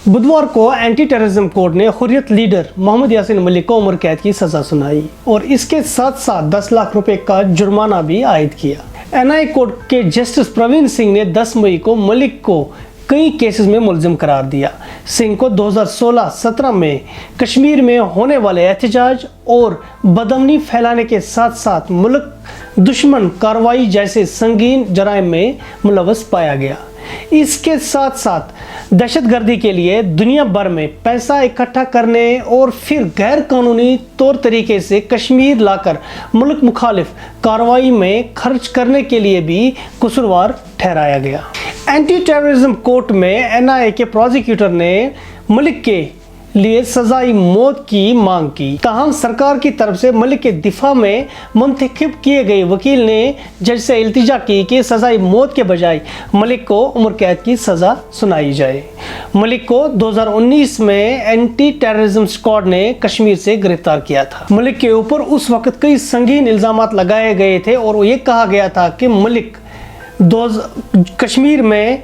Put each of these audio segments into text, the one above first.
बुधवार को anti terrorism court ने हुर्रियत लीडर मोहम्मद यासीन मलिक को उम्र कैद की सज़ा सुनाई और इसके साथ साथ 10 लाख रुपए का जुर्माना भी आयद किया। एनआई कोर्ट के जस्टिस प्रवीण सिंह ने 10 मई को मलिक को कई केसेस में मुलजिम करार दिया। सिंह को 2016-17 में कश्मीर में होने वाले एहतजाज और बदअमनी फैलाने के साथ साथ मुल्क दुश्मन कार्रवाई जैसे संगीन जराइम में मुलव्वस पाया गया। इसके साथ साथ दहशतगर्दी के लिए दुनिया भर में पैसा इकट्ठा करने और फिर गैर कानूनी तौर तरीके से कश्मीर लाकर मुल्क मुखालिफ कार्रवाई में खर्च करने के लिए भी कसूरवार ठहराया गया। एंटी टेररिज्म कोर्ट में एनआईए के प्रोसिक्यूटर ने मलिक के लिए सजाई मौत की मांग की। ताहम सरकार की तरफ से मलिक के दिफा में मुंतखब किए गए वकील ने जज से इल्तिजा की कि सजाई मौत के बजाय मलिक को उम्र कैद की सज़ा सुनाई जाए। मलिक को 2019 में एंटी टेररिज्म स्क्वाड ने कश्मीर से गिरफ्तार किया था। मलिक के ऊपर उस वक्त कई संगीन इल्ज़ामात लगाए गए थे और ये कहा गया था कि मलिक कश्मीर में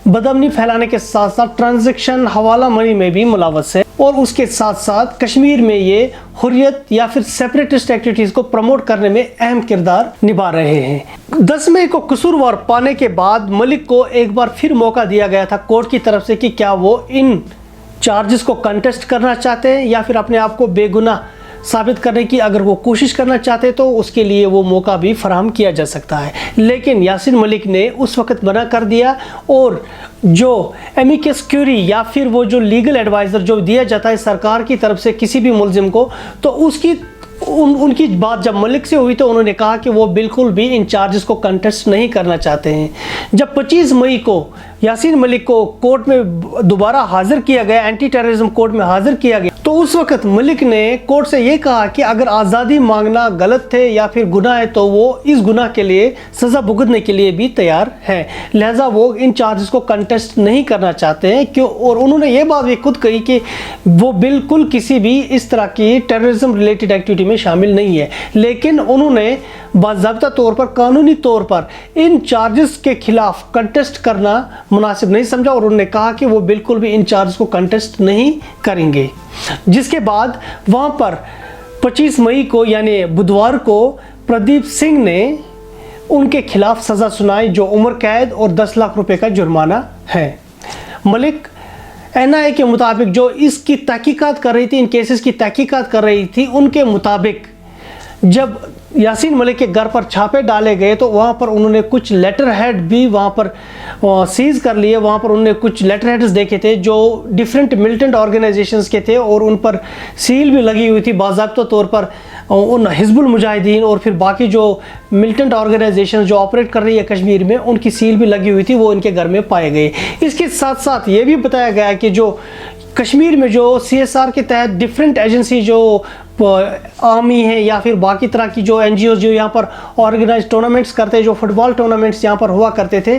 बदअमनी फैलाने के साथ साथ ट्रांजैक्शन हवाला मनी में भी मुलव्वस है और उसके साथ साथ कश्मीर में ये हुर्रियत या फिर सेपरेटिस्ट एक्टिविटीज़ को प्रमोट करने में अहम किरदार निभा रहे हैं। 10 मई को कसूरवार पाने के बाद मलिक को एक बार फिर मौका दिया गया था कोर्ट की तरफ से कि क्या वो इन चार्जेस को कंटेस्ट करना चाहते हैं या फिर अपने आप को बेगुनाह साबित करने की अगर वो कोशिश करना चाहते तो उसके लिए वो मौका भी फराहम किया जा सकता है। लेकिन यासीन मलिक ने उस वक्त मना कर दिया और जो एमिकस क्यूरी या फिर वो जो लीगल एडवाइज़र जो दिया जाता है सरकार की तरफ से किसी भी मुलजिम को, तो उसकी उनकी बात जब मलिक से हुई तो उन्होंने कहा कि वो बिल्कुल भी इन चार्जेस को कंटेस्ट नहीं करना चाहते हैं। जब 25 मई को यासीन मलिक को कोर्ट में दोबारा हाजिर किया गया, एंटी टेररिज्म कोर्ट में हाजिर किया गया, तो उस वक्त मलिक ने कोर्ट से ये कहा कि अगर आज़ादी मांगना गलत थे या फिर गुनाह है तो वो इस गुनाह के लिए सज़ा भुगतने के लिए भी तैयार है, लिहाजा वो इन चार्जेस को कंटेस्ट नहीं करना चाहते हैं। क्यों? और उन्होंने ये बात भी खुद कही कि वो बिल्कुल किसी भी इस तरह की टेररिज्म रिलेटेड एक्टिविटी में शामिल नहीं है, लेकिन उन्होंने बाज़ाब्ता तौर पर कानूनी तौर पर इन चार्जेस के खिलाफ कंटेस्ट करना मुनासिब नहीं समझा और उन्होंने कहा कि वो बिल्कुल भी इन चार्जेस को कंटेस्ट नहीं करेंगे। जिसके बाद वहाँ पर 25 मई को यानी बुधवार को प्रदीप सिंह ने उनके खिलाफ सज़ा सुनाई जो उम्र कैद और 10 लाख रुपए का जुर्माना है। मलिक एनआईए के मुताबिक जो इसकी तहकीकात कर रही थी, इन केसेस की तहकीकात कर रही थी, उनके मुताबिक जब यासीन मलिक के घर पर छापे डाले गए तो वहाँ पर उन्होंने कुछ लेटर हेड भी वहाँ पर सीज़ कर लिए। वहाँ पर उन्होंने कुछ लेटर हेड्स देखे थे जो डिफरेंट मिलिटेंट ऑर्गेनाइजेशंस के थे और उन पर सील भी लगी हुई थी बाज़ाब्ता तौर पर उन हिज़्बुल मुजाहिदीन और फिर बाकी जो मिलिटेंट ऑर्गेनाइजेशंस जो ऑपरेट कर रही है कश्मीर में, उनकी सील भी लगी हुई थी, वो इनके घर में पाए गए। इसके साथ साथ ये भी बताया गया कि जो कश्मीर में जो CSR के तहत डिफरेंट एजेंसी जो आर्मी है या फिर बाकी तरह की जो NGOs जो यहाँ पर ऑर्गेनाइज टूर्नामेंट्स करते हैं, जो फुटबॉल टूर्नामेंट्स यहाँ पर हुआ करते थे,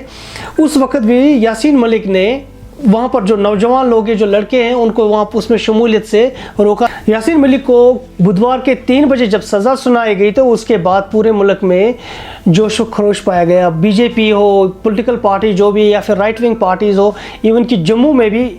उस वक्त भी यासीन मलिक ने वहाँ पर जो नौजवान लोग हैं, जो लड़के हैं, उनको वहाँ पर उसमें शमूलियत से रोका। यासीन मलिक को बुधवार के 3 बजे जब सज़ा सुनाई गई तो उसके बाद पूरे मुल्क में जोश व खरोश पाया गया। BJP हो, पॉलिटिकल पार्टी जो भी या फिर राइट विंग पार्टीज़ हो, इवन कि जम्मू में भी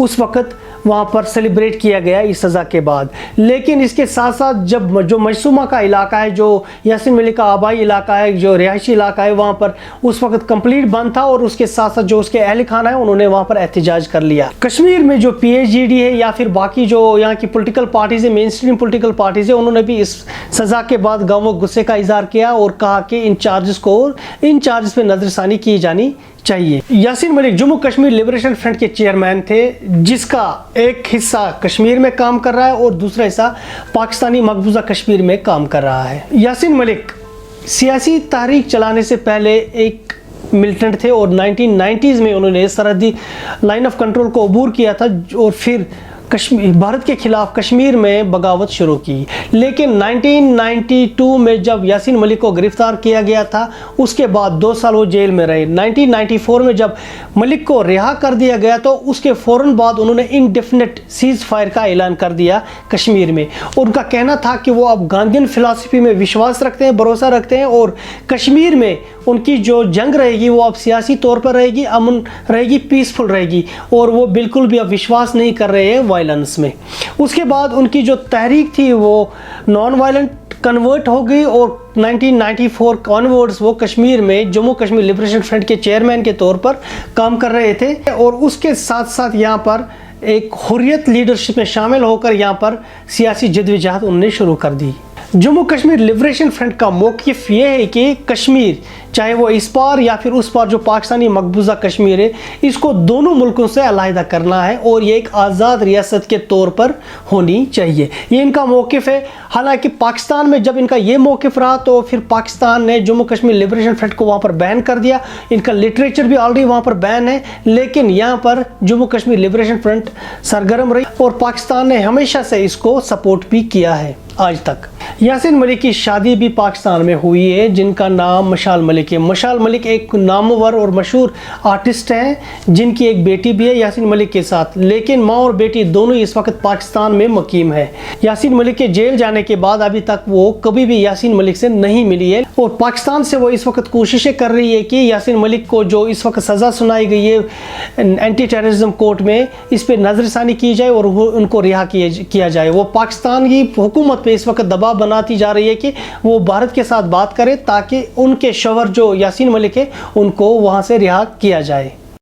उस वक्त वहाँ पर सेलिब्रेट किया गया इस सज़ा के बाद। लेकिन इसके साथ साथ जब जो मजसूमा का इलाका है, जो यासीन मलिक का आबाई इलाका है, जो रिहायशी इलाका है, वहाँ पर उस वक्त कंप्लीट बंद था और उसके साथ साथ जो उसके अहल खाना है उन्होंने वहाँ पर एहतजाज कर लिया। कश्मीर में जो PHGD है या फिर बाकी जो यहाँ की पॉलिटिकल पार्टीज़ है, मेन स्ट्रीम पॉलिटिकल पार्टीज़ है, उन्होंने भी इस सज़ा के बाद गाँव गुस्से का इजहार किया और कहा कि इन चार्जेस पर नज़रसानी की जानी चाहिए। यासीन मलिक जम्मू कश्मीर लिबरेशन फ्रंट के चेयरमैन थे, जिसका एक हिस्सा कश्मीर में काम कर रहा है और दूसरा हिस्सा पाकिस्तानी मकबूजा कश्मीर में काम कर रहा है। यासीन मलिक सियासी तहरीक चलाने से पहले एक मिलिटेंट थे और 1990s में उन्होंने सरहदी लाइन ऑफ कंट्रोल को अबूर किया था और फिर भारत के खिलाफ कश्मीर में बगावत शुरू की। लेकिन 1992 में जब यासीन मलिक को गिरफ्तार किया गया था, उसके बाद 2 साल वो जेल में रहे। 1994 में जब मलिक को रिहा कर दिया गया तो उसके फ़ौरन बाद उन्होंने इनडेफिनेट सीज़ फायर का ऐलान कर दिया कश्मीर में। उनका कहना था कि वो अब गांधीयन फिलॉसफी में विश्वास रखते हैं, भरोसा रखते हैं, और कश्मीर में उनकी जो जंग रहेगी वो अब सियासी तौर पर रहेगी, अमन रहेगी, पीसफुल रहेगी, और वो बिल्कुल भी अब विश्वास नहीं कर रहे हैं वायलेंस में। उसके बाद उनकी जो तहरीक थी वो नॉन वायलेंट कन्वर्ट हो गई, और 1994 ऑनवर्ड्स वो कश्मीर में जम्मू कश्मीर लिबरेशन फ्रंट के चेयरमैन के तौर पर काम कर रहे थे। और उसके साथ साथ यहाँ पर एक हुर्रियत लीडरशिप में शामिल होकर यहाँ पर सियासी जद्दोजहद उन्होंने शुरू कर दी। जम्मू कश्मीर लिबरेशन फ्रंट का मौक़िफ़ ये है कि कश्मीर, चाहे वो इस पार या फिर उस पार जो पाकिस्तानी मकबूजा कश्मीर है, इसको दोनों मुल्कों से अलहदा करना है और ये एक आज़ाद रियासत के तौर पर होनी चाहिए। ये इनका मौक़िफ़ है। हालांकि पाकिस्तान में जब इनका ये मौक़िफ़ रहा तो फिर पाकिस्तान ने जम्मू कश्मीर लिबरेशन फ्रंट को वहाँ पर बैन कर दिया। इनका लिटरेचर भी ऑलरेडी वहाँ पर बैन है, लेकिन यहाँ पर जम्मू कश्मीर लिबरेशन फ्रंट सरगर्म रही और पाकिस्तान ने हमेशा से इसको सपोर्ट भी किया है आज तक। यासीन मलिक की शादी भी पाकिस्तान में हुई है, जिनका नाम मशाल मलिक है। मशाल मलिक एक नामवर और मशहूर आर्टिस्ट हैं, जिनकी एक बेटी भी है यासीन मलिक के साथ, लेकिन माँ और बेटी दोनों इस वक्त पाकिस्तान में मुकीम है। यासीन मलिक के जेल जाने के बाद अभी तक वो कभी भी यासीन मलिक से नहीं मिली है, और पाकिस्तान से वो इस वक्त कोशिशें कर रही है कि यासीन मलिक को जो इस वक्त सज़ा सुनाई गई है एंटी टेररिज्म कोर्ट में, इस पर नज़रसानी की जाए और उनको रिहा किया जाए। वो पाकिस्तान की हुकूमत पे इस वक्त दबाव बनाती जा रही है कि वो भारत के साथ बात करे ताकि उनके शौहर जो यासीन मलिक है उनको वहाँ से रिहा किया जाए।